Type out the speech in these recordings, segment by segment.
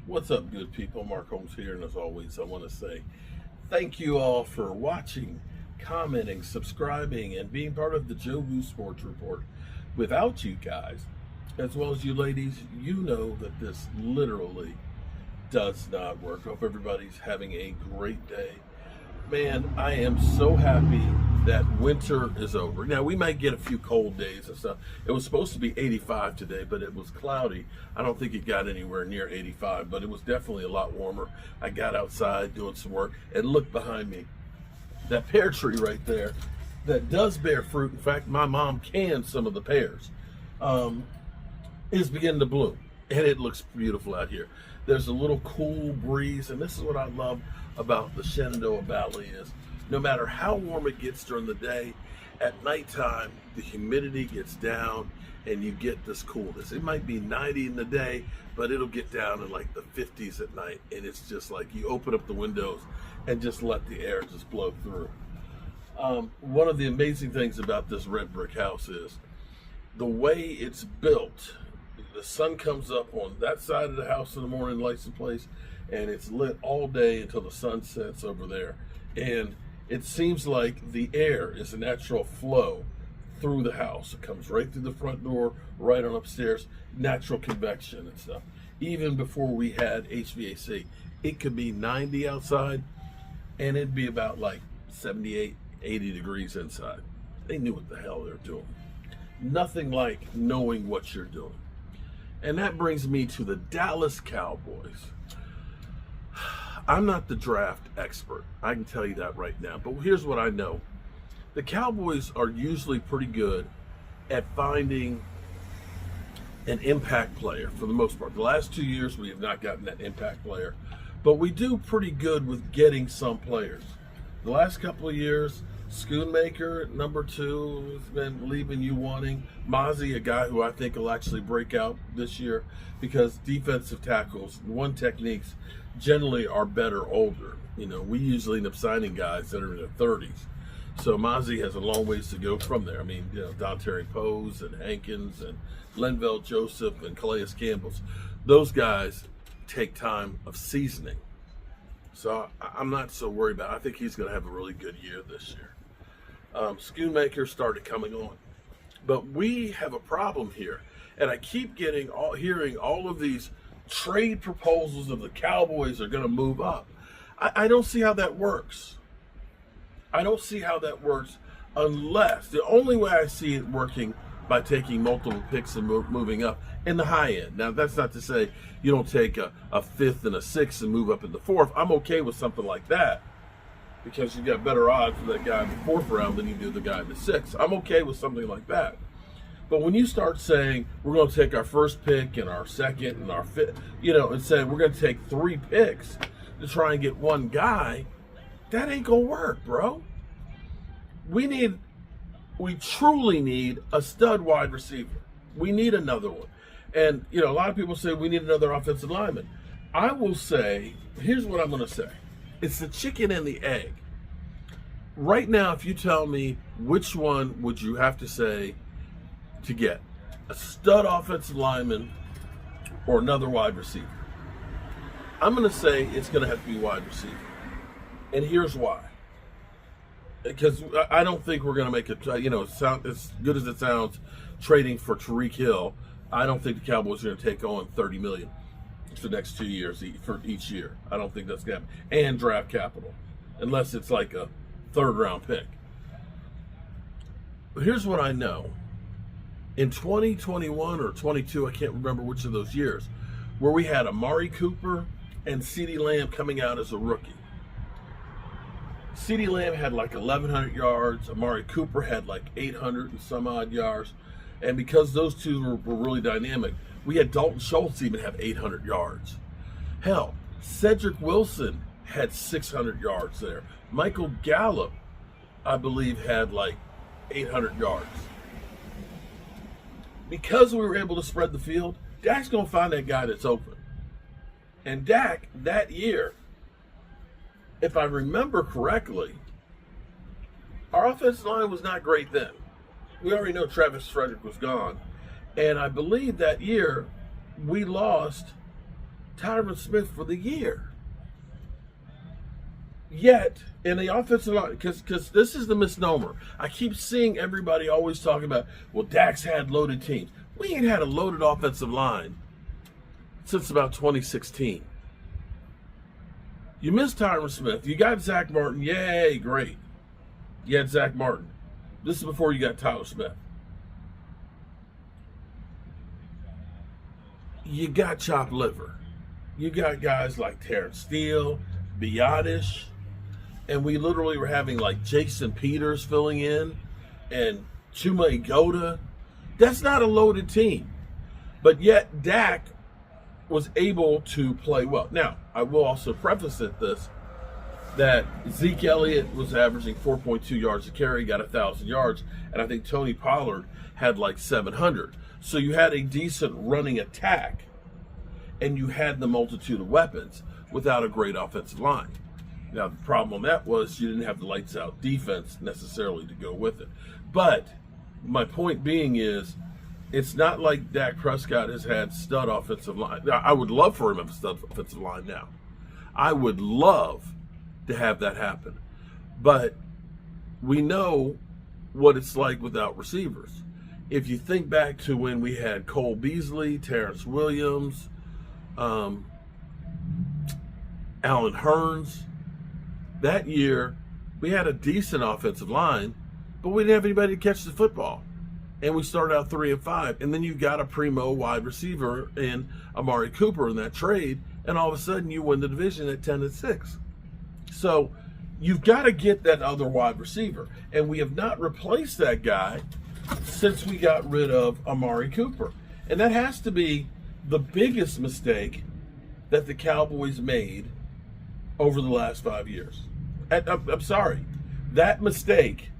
What's up, good people? Mark Holmes here, and as always, I want to say thank you all for watching, commenting, subscribing, and being part of the Joe Boo Sports Report. Without you guys, as well as you ladies, you know that this literally does not work. Hope everybody's having a great day. Man, I am so happy that winter is over. Now, we might get a few cold days and stuff. It was supposed to be 85 today, but it was cloudy. I don't think it got anywhere near 85, but it was definitely a lot warmer. I got outside doing some work, and look behind me. That pear tree right there that does bear fruit. In fact, my mom canned some of the pears. Is beginning to bloom, and it looks beautiful out here. There's a little cool breeze, and this is what I love about the Shenandoah Valley is no matter how warm it gets during the day, at nighttime the humidity gets down and you get this coolness. It might be 90 in the day, but it'll get down in like the 50s at night, and it's just like you open up the windows and just let the air just blow through. One of the amazing things about this red brick house is the way it's built. The sun comes up on that side of the house in the morning, lights the place, and it's lit all day until the sun sets over there. And it seems like the air is a natural flow through the house. It comes right through the front door, right on upstairs, natural convection and stuff. Even before we had HVAC, it could be 90 outside, and it'd be about like 78, 80 degrees inside. They knew what the hell they're doing. Nothing like knowing what you're doing. And that brings me to the Dallas Cowboys. I'm not the draft expert. I can tell you that right now. But here's what I know. The Cowboys are usually pretty good at finding an impact player for the most part. The last 2 years, we have not gotten that impact player. But we do pretty good with getting some players. The last couple of years, Schoonmaker, number 2, has been leaving you wanting. Mozzie, a guy who I think will actually break out this year because defensive tackles, one techniques generally are better older. You know, we usually end up signing guys that are in their 30s. So Mozzie has a long ways to go from there. I mean, you know, Dontari Pose and Hankins and Lenville Joseph and Calais Campbell's. Those guys take time of seasoning. So I'm not so worried about it. I think he's going to have a really good year this year. Schoonmaker started coming on. But we have a problem here. And I keep hearing all of these trade proposals of the Cowboys are going to move up. I don't see how that works. I don't see how that works unless, the only way I see it working by taking multiple picks and moving up in the high end. Now, that's not to say you don't take a 5th and a 6th and move up in the 4th. I'm okay with something like that because you got better odds for that guy in the 4th round than you do the guy in the 6th. I'm okay with something like that. But when you start saying we're going to take our first pick and our second and our 5th, you know, and saying we're going to take 3 picks to try and get one guy, that ain't going to work, bro. We truly need a stud wide receiver. We need another one. And, you know, a lot of people say we need another offensive lineman. I will say, here's what I'm going to say. It's the chicken and the egg. Right now, if you tell me which one would you have to say to get, a stud offensive lineman or another wide receiver, I'm going to say it's going to have to be wide receiver. And here's why. Because I don't think we're going to make it, you know, sound as good as it sounds, trading for Tyreek Hill. I don't think the Cowboys are going to take on $30 million for the next 2 years for each year. I don't think that's going to happen. And draft capital, unless it's like a 3rd round pick. But here's what I know. In 2021 or 22, I can't remember which of those years, where we had Amari Cooper and CeeDee Lamb coming out as a rookie. CeeDee Lamb had like 1,100 yards. Amari Cooper had like 800 and some odd yards. And because those two were really dynamic, we had Dalton Schultz even have 800 yards. Hell, Cedric Wilson had 600 yards there. Michael Gallup, I believe, had like 800 yards. Because we were able to spread the field, Dak's going to find that guy that's open. And Dak, that year, if I remember correctly, our offensive line was not great then. We already know Travis Frederick was gone. And I believe that year we lost Tyron Smith for the year. Yet, in the offensive line, because this is the misnomer. I keep seeing everybody always talking about, well, Dak's had loaded teams. We ain't had a loaded offensive line since about 2016. You missed Tyron Smith. You got Zach Martin. Yay, great. You had Zach Martin. This is before you got Tyler Smith. You got chopped liver. You got guys like Terrence Steele, Biotish, and we literally were having like Jason Peters filling in and Chume Goda. That's not a loaded team. But yet Dak was able to play well. Now, I will also preface this that Zeke Elliott was averaging 4.2 yards a carry, got 1,000 yards, and I think Tony Pollard had like 700. So you had a decent running attack, and you had the multitude of weapons without a great offensive line. Now, the problem on that was you didn't have the lights-out defense necessarily to go with it. But my point being is, it's not like Dak Prescott has had stud offensive line. Now, I would love for him to have a stud offensive line now. I would love to have that happen. But we know what it's like without receivers. If you think back to when we had Cole Beasley, Terrence Williams, Alan Hearns, that year we had a decent offensive line, but we didn't have anybody to catch the football. And we started out 3-5. And then you got a primo wide receiver in Amari Cooper in that trade, and all of a sudden you win the division at 10-6. So you've got to get that other wide receiver. And we have not replaced that guy since we got rid of Amari Cooper. And that has to be the biggest mistake that the Cowboys made over the last 5 years. I'm sorry. That mistake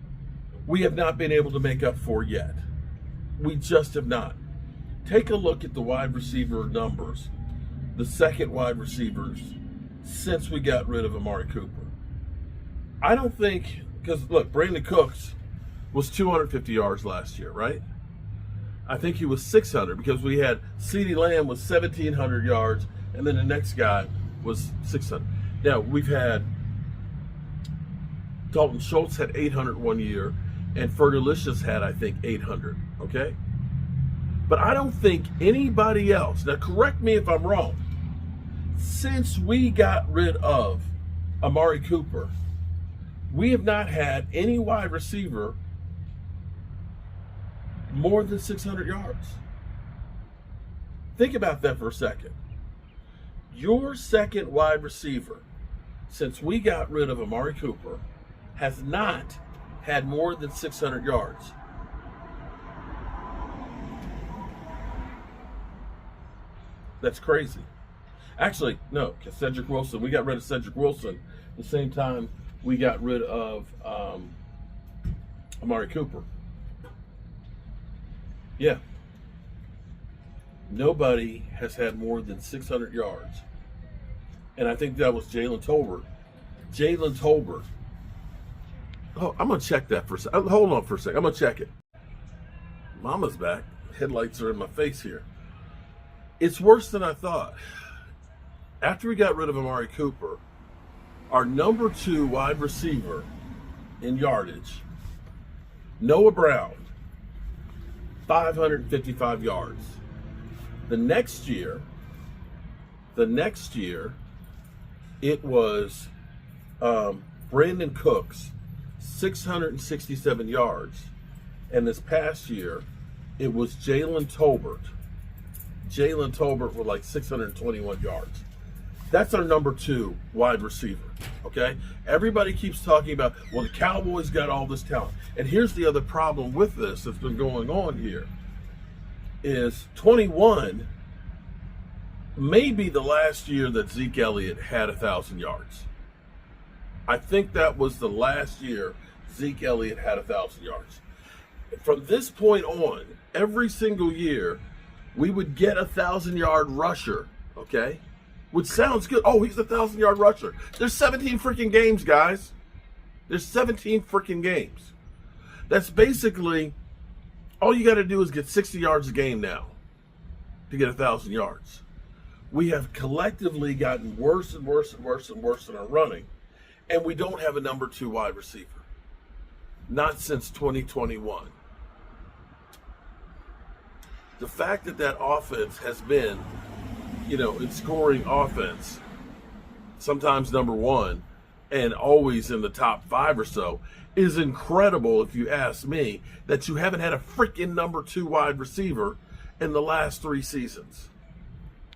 we have not been able to make up for yet. We just have not. Take a look at the wide receiver numbers, the second wide receivers, since we got rid of Amari Cooper. I don't think, because look, Brandon Cooks was 250 yards last year, right? I think he was 600 because we had CeeDee Lamb was 1,700 yards, and then the next guy was 600. Now, we've had Dalton Schultz had 800 one year, and Fergalicious had, I think, 800, okay? But I don't think anybody else, now correct me if I'm wrong, since we got rid of Amari Cooper, we have not had any wide receiver more than 600 yards. Think about that for a second. Your second wide receiver, since we got rid of Amari Cooper, has not had more than 600 yards. That's crazy. Actually, no, because Cedric Wilson, we got rid of Cedric Wilson the same time we got rid of Amari Cooper. Yeah. Nobody has had more than 600 yards. And I think that was Jalen Tolbert. Jalen Tolbert. Oh, I'm going to check that for a second. Hold on for a second. I'm going to check it. Mama's back. Headlights are in my face here. It's worse than I thought. After we got rid of Amari Cooper, our number 2 wide receiver in yardage, Noah Brown, 555 yards. The next year, it was Brandon Cooks, 667 yards. And this past year, it was Jalen Tolbert. Jalen Tolbert with like 621 yards. That's our number 2 wide receiver, okay? Everybody keeps talking about, well, the Cowboys got all this talent. And here's the other problem with this that's been going on here is 21 may be the last year that Zeke Elliott had 1,000 yards. I think that was the last year Zeke Elliott had 1,000 yards. From this point on, every single year, we would get a 1,000-yard rusher, okay? Which sounds good. Oh, he's a 1,000-yard rusher. There's 17 freaking games, guys. There's 17 freaking games. That's basically, all you got to do is get 60 yards a game now to get 1,000 yards. We have collectively gotten worse and worse and worse and worse in our running, and we don't have a number 2 wide receiver. Not since 2021. The fact that that offense has been, in scoring offense, sometimes number 1, and always in the top 5 or so, is incredible if you ask me, that you haven't had a freaking number 2 wide receiver in the last 3 seasons.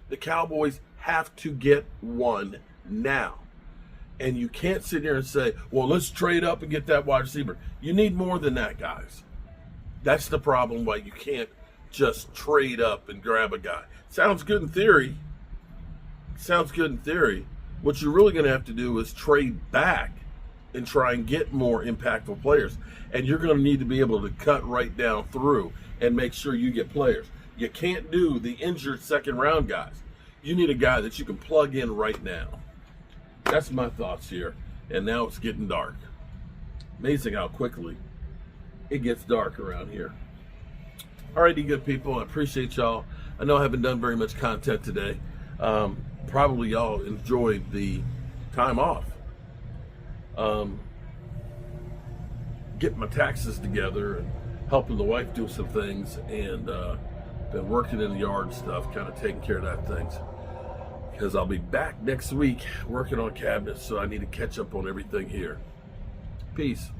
The Cowboys have to get one now. And you can't sit here and say, well, let's trade up and get that wide receiver. You need more than that, guys. That's the problem why you can't just trade up and grab a guy. Sounds good in theory. What you're really going to have to do is trade back and try and get more impactful players. And you're going to need to be able to cut right down through and make sure you get players. You can't do the injured second round guys. You need a guy that you can plug in right now. That's my thoughts here. And now it's getting dark. Amazing how quickly it gets dark around here. Alrighty, good people. I appreciate y'all. I know I haven't done very much content today. Probably y'all enjoyed the time off. Getting my taxes together and helping the wife do some things, and been working in the yard stuff, kind of taking care of that things. Because I'll be back next week working on cabinets, so I need to catch up on everything here. Peace.